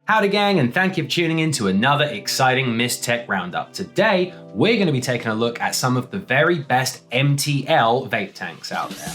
Howdy gang, and thank you for tuning in to another exciting Miss Tech Roundup. Today, we're going to be taking a look at some of the very best MTL vape tanks out there.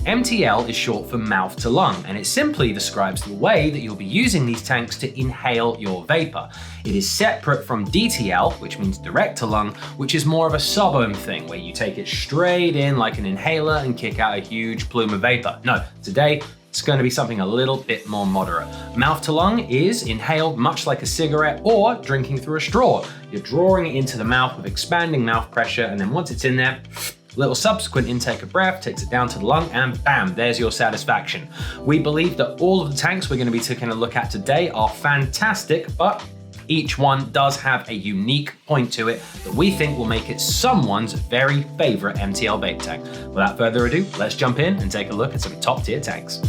MTL is short for mouth to lung, and it simply describes the way that you'll be using these tanks to inhale your vapor. It is separate from DTL, which means direct to lung, which is more of a sub-ohm thing, where you take it straight in like an inhaler and kick out a huge plume of vapor. No, today, it's going to be something a little bit more moderate. Mouth to lung is inhaled much like a cigarette or drinking through a straw. You're drawing it into the mouth with expanding mouth pressure, and then once it's in there, little subsequent intake of breath takes it down to the lung, and bam, there's your satisfaction. We believe that all of the tanks we're going to be taking a look at today are fantastic, but each one does have a unique point to it that we think will make it someone's very favorite MTL vape tank. Without further ado, let's jump in and take a look at some top tier tanks.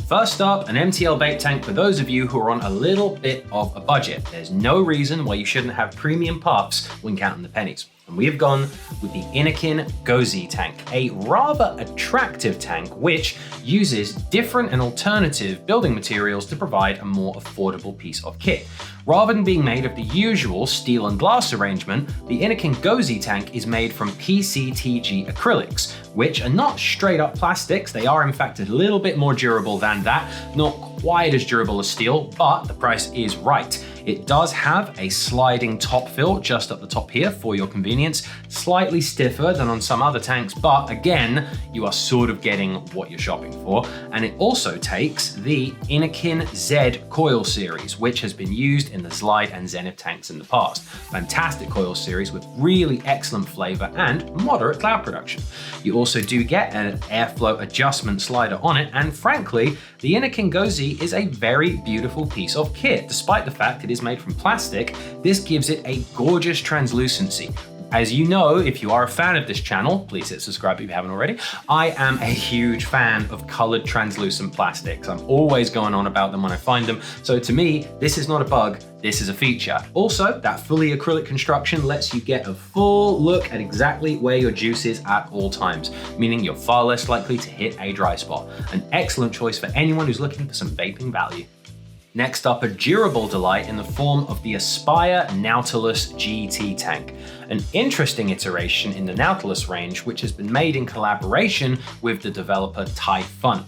First up, an MTL vape tank for those of you who are on a little bit of a budget. There's no reason why you shouldn't have premium puffs when counting the pennies. And we have gone with the Innokin GO Z tank, a rather attractive tank which uses different and alternative building materials to provide a more affordable piece of kit. Rather than being made of the usual steel and glass arrangement, the Innokin GO Z tank is made from PCTG acrylics, which are not straight up plastics. They are in fact a little bit more durable than that, not quite as durable as steel, but the price is right. It does have a sliding top fill just up the top here for your convenience, slightly stiffer than on some other tanks, but again, you are sort of getting what you're shopping for. And it also takes the Innokin Z coil series, which has been used in the Slide and Zenith tanks in the past. Fantastic coil series with really excellent flavor and moderate cloud production. You also do get an airflow adjustment slider on it, and frankly, the Innokin GO Z is a very beautiful piece of kit. Despite the fact it is made from plastic, this gives it a gorgeous translucency. As you know, if you are a fan of this channel, please hit subscribe if you haven't already. I am a huge fan of colored translucent plastics. I'm always going on about them when I find them. So to me, this is not a bug, this is a feature. Also, that fully acrylic construction lets you get a full look at exactly where your juice is at all times, meaning you're far less likely to hit a dry spot. An excellent choice for anyone who's looking for some vaping value. Next up, a durable delight in the form of the Aspire Nautilus GT tank, an interesting iteration in the Nautilus range which has been made in collaboration with the developer Typhon.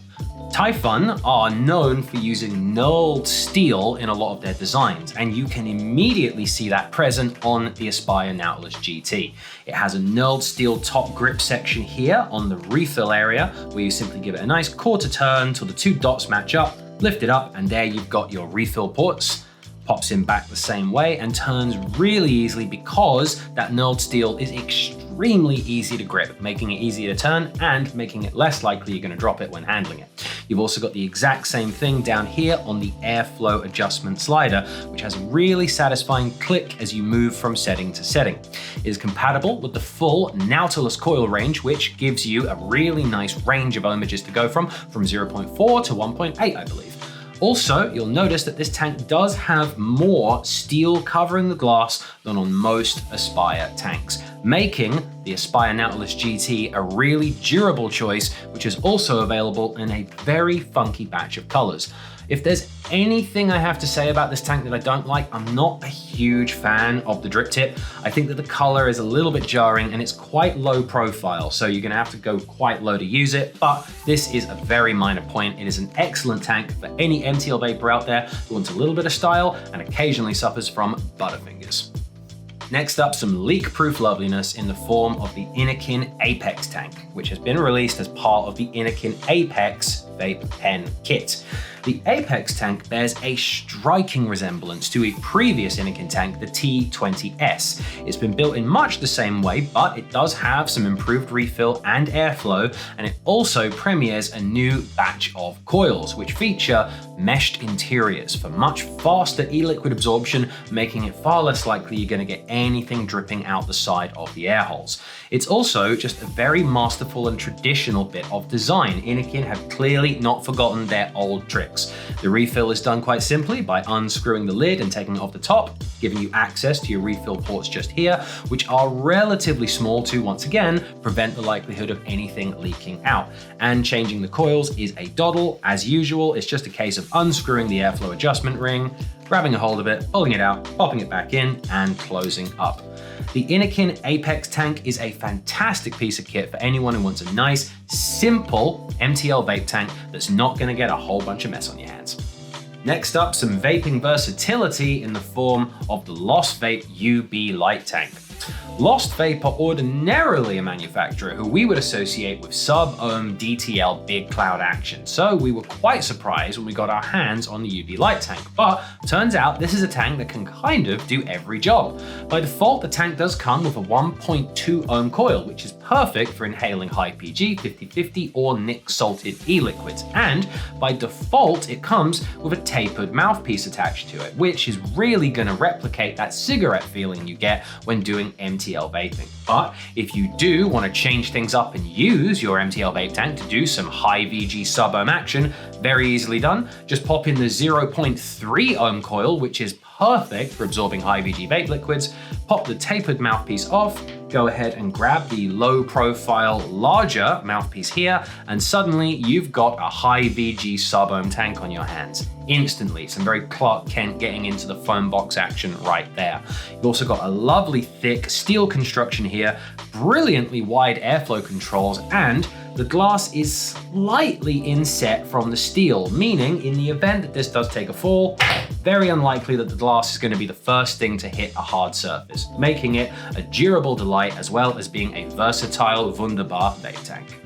Typhon are known for using knurled steel in a lot of their designs, and you can immediately see that present on the Aspire Nautilus GT. It has a knurled steel top grip section here on the refill area, where you simply give it a nice quarter turn till the two dots match up, lift it up, and there you've got your refill ports. Pops in back the same way and turns really easily because that knurled steel is extremely easy to grip, making it easy to turn and making it less likely you're going to drop it when handling it. You've also got the exact same thing down here on the airflow adjustment slider, which has a really satisfying click as you move from setting to setting. It is compatible with the full Nautilus coil range, which gives you a really nice range of ohmages to go from 0.4 to 1.8, I believe. Also, you'll notice that this tank does have more steel covering the glass than on most Aspire tanks, making the Aspire Nautilus GT a really durable choice, which is also available in a very funky batch of colors. If there's anything I have to say about this tank that I don't like, I'm not a huge fan of the drip tip. I think that the color is a little bit jarring and it's quite low profile, so you're gonna have to go quite low to use it, but this is a very minor point. It is an excellent tank for any MTL vapor out there who wants a little bit of style and occasionally suffers from butterfingers. Next up, some leak-proof loveliness in the form of the Innokin Apex tank, which has been released as part of the Innokin Apex vape pen kit. The Apex tank bears a striking resemblance to a previous Innokin tank, the T20S. It's been built in much the same way, but it does have some improved refill and airflow, and it also premieres a new batch of coils, which feature meshed interiors for much faster e-liquid absorption, making it far less likely you're going to get anything dripping out the side of the air holes. It's also just a very masterful and traditional bit of design. Innokin have clearly really not forgotten their old tricks. The refill is done quite simply by unscrewing the lid and taking it off the top, giving you access to your refill ports just here, which are relatively small to, once again, prevent the likelihood of anything leaking out. And changing the coils is a doddle. As usual, it's just a case of unscrewing the airflow adjustment ring, grabbing a hold of it, pulling it out, popping it back in, and closing up. The Innokin Apex tank is a fantastic piece of kit for anyone who wants a nice, simple MTL vape tank that's not going to get a whole bunch of mess on your hands. Next up, some vaping versatility in the form of the Lost Vape UB Light Tank. Lost Vape are ordinarily a manufacturer who we would associate with sub-ohm DTL big cloud action, so we were quite surprised when we got our hands on the UB Light Tank, but turns out this is a tank that can kind of do every job. By default, the tank does come with a 1.2 ohm coil, which is perfect for inhaling high PG, 50/50 or nic salted e-liquids, and by default it comes with a tapered mouthpiece attached to it, which is really going to replicate that cigarette feeling you get when doing MTL vaping. But if you do want to change things up and use your MTL vape tank to do some high VG sub-ohm action, very easily done. Just pop in the 0.3 ohm coil, which is perfect for absorbing high VG vape liquids, pop the tapered mouthpiece off, go ahead and grab the low profile, larger mouthpiece here, and suddenly you've got a high VG sub-ohm tank on your hands. Instantly, some very Clark Kent getting into the foam box action right there. You've also got a lovely thick steel construction here, brilliantly wide airflow controls, and the glass is slightly inset from the steel, meaning in the event that this does take a fall, very unlikely that the glass is going to be the first thing to hit a hard surface, making it a durable delight as well as being a versatile wunderbar vape tank.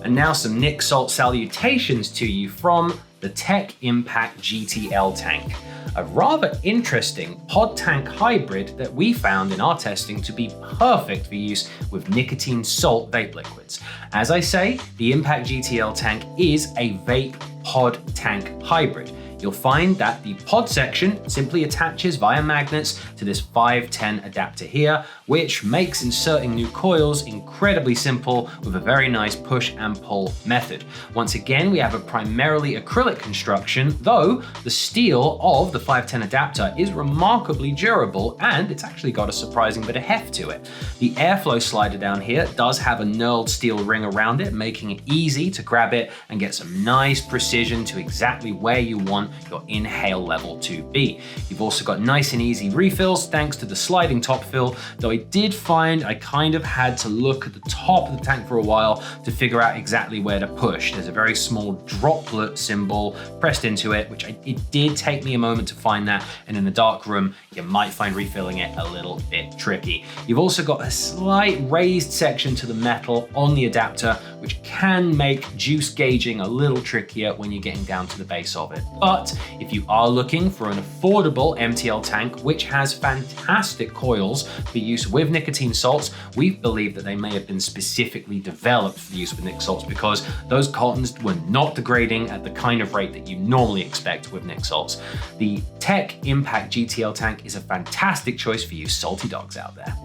And now some nic salt salutations to you from the TECC Impact GTL tank, a rather interesting pod tank hybrid that we found in our testing to be perfect for use with nicotine salt vape liquids. As I say, the Impact GTL tank is a vape pod tank hybrid. You'll find that the pod section simply attaches via magnets to this 510 adapter here, which makes inserting new coils incredibly simple with a very nice push and pull method. Once again, we have a primarily acrylic construction, though the steel of the 510 adapter is remarkably durable and it's actually got a surprising bit of heft to it. The airflow slider down here does have a knurled steel ring around it, making it easy to grab it and get some nice precision to exactly where you want your inhale level to be. You've also got nice and easy refills thanks to the sliding top fill, though I did find I kind of had to look at the top of the tank for a while to figure out exactly where to push. There's a very small droplet symbol pressed into it, which it did take me a moment to find that, and in a dark room, you might find refilling it a little bit tricky. You've also got a slight raised section to the metal on the adapter, which can make juice gauging a little trickier when you're getting down to the base of it. But if you are looking for an affordable MTL tank, which has fantastic coils for use with nicotine salts, we believe that they may have been specifically developed for use with nic salts because those cottons were not degrading at the kind of rate that you normally expect with nic salts. The TECC Impact GTL tank is a fantastic choice for you salty dogs out there.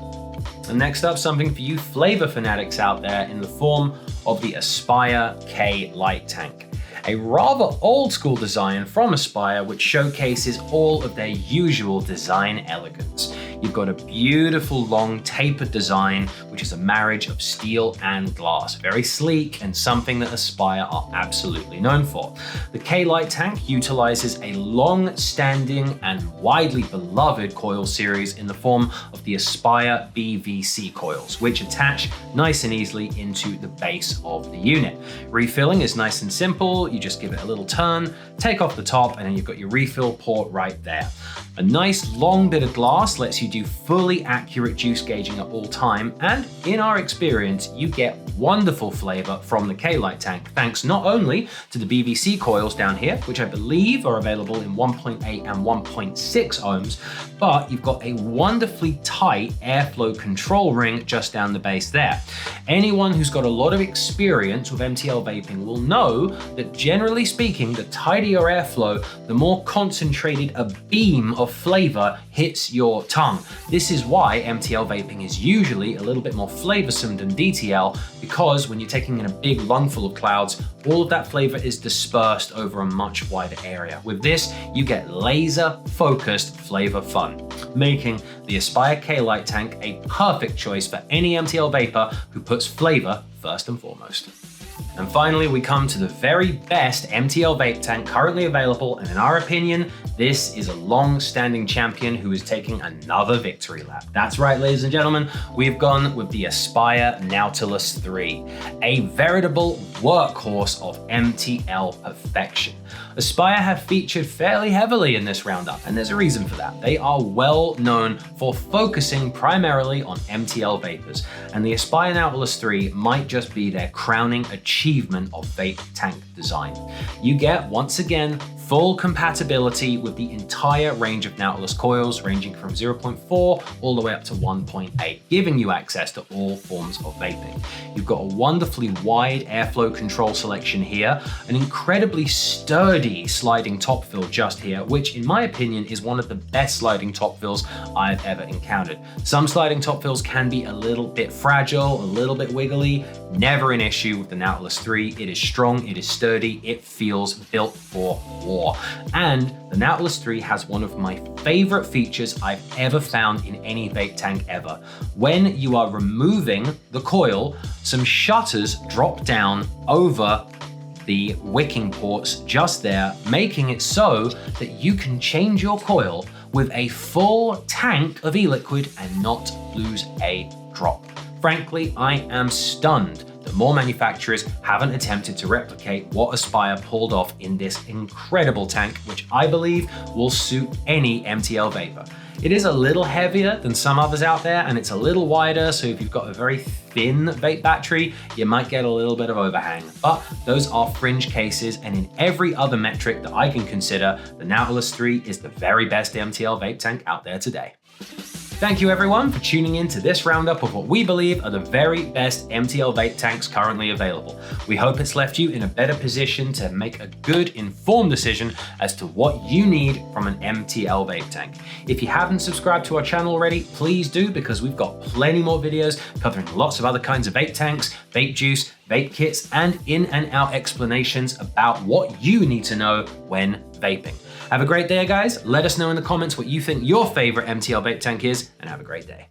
And next up, something for you flavor fanatics out there in the form of the Aspire K Lite tank. A rather old school design from Aspire which showcases all of their usual design elegance. You've got a beautiful long tapered design, which is a marriage of steel and glass. Very sleek and something that Aspire are absolutely known for. The K Lite tank utilizes a long-standing and widely beloved coil series in the form of the Aspire BVC coils, which attach nice and easily into the base of the unit. Refilling is nice and simple. You just give it a little turn, take off the top, and then you've got your refill port right there. A nice long bit of glass lets you do fully accurate juice gauging at all time, and in our experience, you get wonderful flavor from the K Lite tank, thanks not only to the BVC coils down here, which I believe are available in 1.8 and 1.6 ohms, but you've got a wonderfully tight airflow control ring just down the base there. Anyone who's got a lot of experience with MTL vaping will know that generally speaking, the tighter your airflow, the more concentrated a beam of flavor hits your tongue. This is why MTL vaping is usually a little bit more flavorsome than DTL, because when you're taking in a big lungful of clouds, all of that flavor is dispersed over a much wider area. With this, you get laser-focused flavor fun, making the Aspire K Lite tank a perfect choice for any MTL vapor who puts flavor first and foremost. And finally, we come to the very best MTL vape tank currently available, and in our opinion, this is a long-standing champion who is taking another victory lap. That's right, ladies and gentlemen, we've gone with the Aspire Nautilus 3, a veritable workhorse of MTL perfection. Aspire have featured fairly heavily in this roundup, and there's a reason for that. They are well known for focusing primarily on MTL vapors, and the Aspire Nautilus 3 might just be their crowning achievement of vape tank design. You get, once again, full compatibility with the entire range of Nautilus coils, ranging from 0.4 all the way up to 1.8, giving you access to all forms of vaping. You've got a wonderfully wide airflow control selection here, an incredibly sturdy sliding top fill just here, which in my opinion is one of the best sliding top fills I've ever encountered. Some sliding top fills can be a little bit fragile, a little bit wiggly. Never an issue with the Nautilus 3. It is strong, it is sturdy, it feels built for war. And the Nautilus 3 has one of my favorite features I've ever found in any vape tank ever. When you are removing the coil, some shutters drop down over the wicking ports just there, making it so that you can change your coil with a full tank of e-liquid and not lose a drop. Frankly, I am stunned that more manufacturers haven't attempted to replicate what Aspire pulled off in this incredible tank, which I believe will suit any MTL vapor. It is a little heavier than some others out there, and it's a little wider, so if you've got a very thin vape battery, you might get a little bit of overhang. But those are fringe cases, and in every other metric that I can consider, the Nautilus 3 is the very best MTL vape tank out there today. Thank you everyone for tuning in to this roundup of what we believe are the very best MTL vape tanks currently available. We hope it's left you in a better position to make a good, informed decision as to what you need from an MTL vape tank. If you haven't subscribed to our channel already, please do, because we've got plenty more videos covering lots of other kinds of vape tanks, vape juice, vape kits, and in and out explanations about what you need to know when vaping. Have a great day, guys. Let us know in the comments what you think your favorite MTL vape tank is, and have a great day.